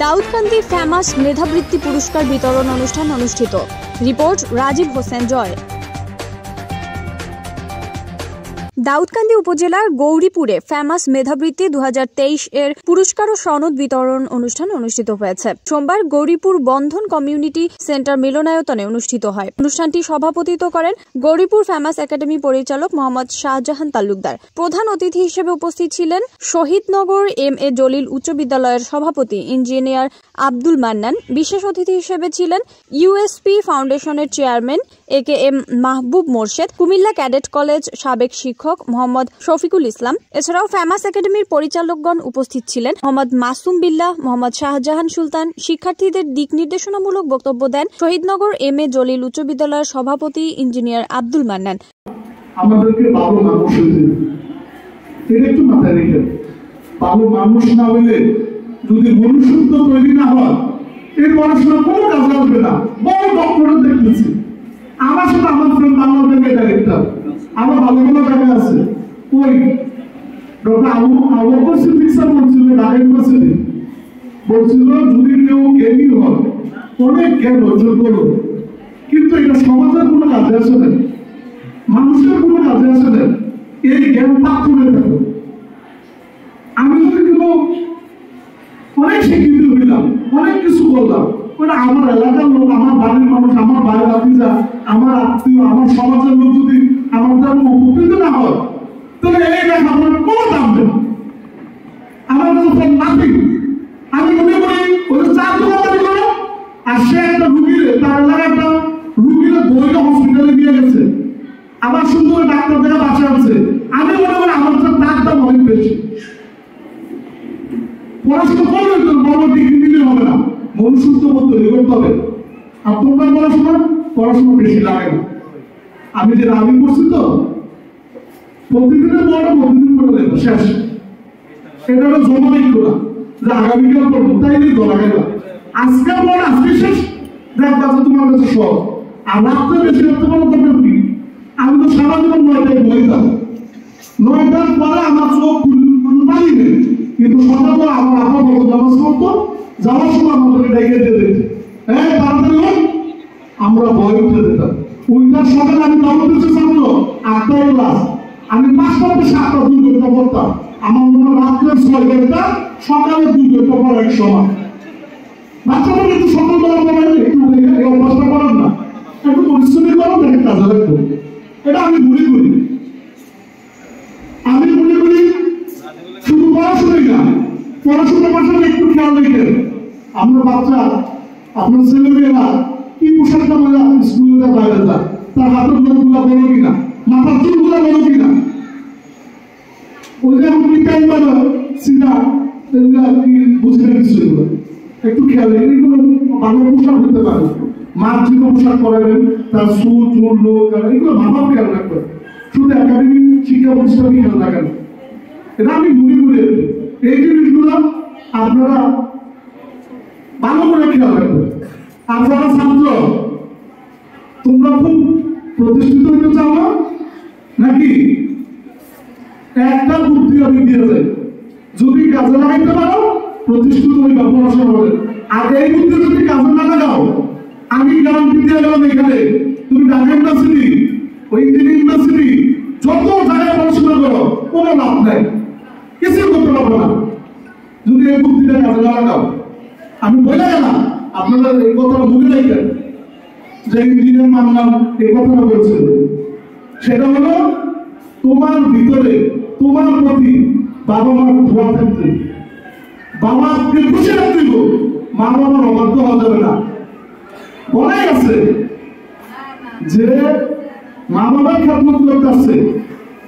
Daudkandi famous মেধাবৃত্তি পুরস্কার বিতরণ অনুষ্ঠান অনুষ্ঠিত। রিপোর্ট রাজীব হোসেন জয়। দাউদকান্দি উপজেলার গৌরীপুরে ফেমাস মেধাবৃত্তি 2023 এর পুরস্কার ও সনদ বিতরণ অনুষ্ঠান অনুষ্ঠিত হয়েছে। সোমবার গৌরীপুর বন্ধন কমিউনিটি সেন্টার মিলনায়তনে অনুষ্ঠিত হয়। অনুষ্ঠানটি সভাপতিত্ব করেন গৌরীপুর ফেমাস একাডেমি পরিচালক মোহাম্মদ শাহজাহান তালুকদার। প্রধান অতিথি হিসেবে উপস্থিত ছিলেন শহীদনগর এম.এ. জলিল উচ্চ বিদ্যালয়ের সভাপতি ইঞ্জিনিয়ার আব্দুল মান্নান। বিশেষ অতিথি হিসেবে ছিলেন ইউএসপি ফাউন্ডেশনের চেয়ারম্যান এ.কে.এম. মাহবুব মোর্শেদ, কুমিল্লা ক্যাডেট কলেজ সাবেক শিক্ষক মোহাম্মদ শফিকুল ইসলাম। এছাড়াও ফেমাস একাডেমির পরিচালকগণ উপস্থিত ছিলেন। মোহাম্মদ মাসুম বিল্লাহ, মোহাম্মদ শাহজাহান সুলতান শিক্ষার্থীদের দিক নির্দেশনামূলক বক্তব্য দেন শহীদনগর এম.এ. জলিল উচ্চ বিদ্যালয়ের সভাপতি ইঞ্জিনিয়ার আব্দুল মান্নান। আমাদেরকে ভালো মানুষ হইতে, এটা একটু মাথায় রেখে, ভালো মানুষ না হইলে যদি মনুষ্যত্ব তৈরি না হয় এই পড়াশোনা কোনো কাজে আসবে না। বড় ডক্টরেট দেখতেছি, আমার সাথে আমার ফ্রেন্ড বাংলাদেশের ডাইরেক্টর, আমার ভালো ভালো জায়গা আছে। ওই ডক্টর আবু সিদ্দিক স্যার বলছিল ঢাকা ইউনিভার্সিটি, বলছিল যদি কেউ জ্ঞানী হয় অনেক জ্ঞান অর্জন করো, কিন্তু এটা সমাজের কোনো কাজে আসে না, মানুষের কোনো কাজে আসে না। এই জ্ঞান পাথরে থাকো। আমি যদি কোনো অনেক শিক্ষিত হইলাম, অনেক কিছু করলাম, ওটা আমার এলাকার লোক, আমার বাড়ির মানুষ, আমার ভাই ভাতিজা, আমার আত্মীয়, আমার সমাজের লোক যদি আমার দ্বারা উপকৃত না হয়, তাহলে এই লেখা আমার কোনো দাম দেব আমার কাছে নাথিং। আমি মনে করি ওদের চার দোকানদারি করো, আর সে একটা রুগীর, তার এলাকার একটা রুগীর বইটা হসপিটালে নিয়ে গেছে, আবার সুন্দর ডাক্তার দেখা বাঁচা আছে। আমি মনে করি আমার তার দাম অনেক বেশি। পড়াশোনা করলে তো বড় ডিগ্রি দিলে হবে না, মনুষ্যত্ব তৈরি করতে হবে। আর তোমরা পড়াশোনা বেশি লাগে না। আমি যে রাবি করছি তো প্রতিদিনের বড় প্রতিদিন করে দেবো, শেষ। এটা হলো জমাই করা যে আগামীকাল করবো, তাই নিয়ে ধরা গেল আজকের পর আজকে শেষ। দেখ বাচ্চা তোমার কাছে সব, আর রাত্রে বেশি রাখতে পারো তখন কি? আমি তো সারা জীবন 9টায় ঘুমাইতাম, 9টার পরে আমার চোখ পানি নেই, কিন্তু সকালবেলা আমার আপা বলতো নামাজ পড়তো, যাওয়ার সময় আমাদেরকে ডেকে দিয়ে দিত, হ্যাঁ তাড়াতাড়ি হোক, আমরা ভয় উঠে দিতাম। ওইটার সকালে আমি দমন দিতে ছাত্র 8টায় ক্লাস, আমি 5টা থেকে 7টা 2 ঘন্টা পড়তাম। আমার মনে হয় রাত্রে 6 ঘন্টা, সকালে 2 ঘন্টা পড়া এক সময়। বাচ্চাদের একটু সকালবেলা পড়েন, একটু এই অভ্যাসটা করেন না, একটু পরিশ্রমী করো, দেখে কাজে লাগবে। এটা আমি মনে করি। আমি মনে করি শুধু পড়াশোনাই না, পড়াশোনার পাশাপাশি একটু খেয়াল রেখে আমরা বাচ্চা, আপনার ছেলেমেয়েরা কি পোশাকটা বলে স্কুলে বাইরে যায়, তার হাতের গুলা বলো কিনা, মাথার চুলগুলা বলো কিনা, ওই যে আপনি টাইম পাবে সিধা বুঝে কিছু একটু খেয়াল রেখে এগুলো ভালো পোশাক হতে পারে। মার যে পোশাক পরাবেন, তার চুল চুল লোক, এগুলো ভালো খেয়াল রাখবে। শুধু একাডেমিক শিক্ষা প্রতিষ্ঠানই খেয়াল রাখেন। এটা আমি মনে করি এই জিনিসগুলো আপনারা ভালো করে খেয়াল রাখবেন। আর যারা ছাত্র, তোমরা খুব প্রতিষ্ঠিত হতে চাও না নাকি? একটা বুদ্ধি আমি দিয়ে যাই, যদি কাজে লাগাইতে পারো প্রতিষ্ঠিত হইবা পড়াশোনা করে। আর এই বুদ্ধি যদি কাজে না লাগাও, আমি গ্যারান্টি দিয়ে গেলাম এখানে তুমি ঢাকা ইউনিভার্সিটি, ওই ইঞ্জিনিয়ারিং ইউনিভার্সিটি, যত জায়গায় পড়াশোনা করো কোনো লাভ নাই, কিছু করতে পারবো না যদি এই বুদ্ধিটা কাজে না লাগাও। আমি বলে গেলাম, আপনারা এই কথাটা মনে রাখবেন যে ইঞ্জিনিয়ার মানলাম এই কথাটা বলছিল, সেটা হলো তোমার ভিতরে তোমার প্রতি বাবা মার ধোয়া থাকতে, বাবাকে খুশি রাখতে, মা বাবার অবাধ্য হওয়া যাবে না। বলাই আছে যে মা বাবার খেদমত করতে আসছে,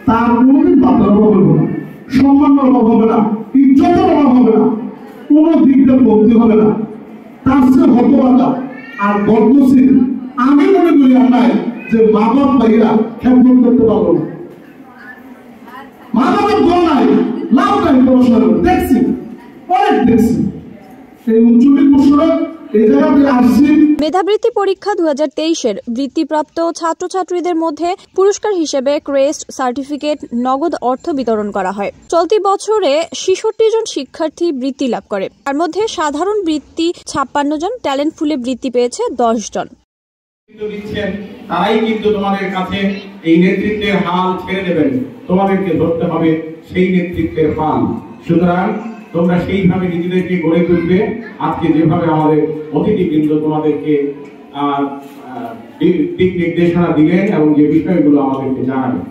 তার কোনোদিন বাধার অভাব হবে না, সম্মানের অভাব হবে না, ইজ্জতের অভাব হবে না, কোনো দিকটা কমতি হবে না। তার চেয়ে হতবাদা আর বদনসিব আমি মনে করি নাই যে মা বাপ ভাইরা খেদমত করতে পারবো না। মা বাবার দোয়া নাই, লাভ নাই পড়াশোনা। দেখছি, অনেক দেখছি এই 39 বছরে এই জায়গাতে আসছি। মেধাবৃত্তি পরীক্ষা 2023-এর বৃত্তিপ্রাপ্ত ছাত্রছাত্রীদের মধ্যে পুরস্কার হিসেবে ক্রেস্ট সার্টিফিকেট, নগদ অর্থ বিতরণ করা হয়। চলতি বছরে 66 জন শিক্ষার্থী বৃত্তি লাভ করে। তার মধ্যে সাধারণ বৃত্তি 56 জন, ট্যালেন্ট ফুলে বৃত্তি পেয়েছে 10 জন। তারাই কিন্তু তোমাদের কাছে এই নেতৃত্বের হাল ছেড়ে দেবেন, তোমাদেরকে ধরতে হবে সেই নেতৃত্বের পাল। সুতরাং তোমরা সেইভাবে নিজেদেরকে গড়ে তুলবে। আজকে যেভাবে আমাদের অতিথিবৃন্দ তোমাদেরকে দিক নির্দেশনা দিলেন এবং যে বিষয়গুলো আমাদেরকে জানাবেন,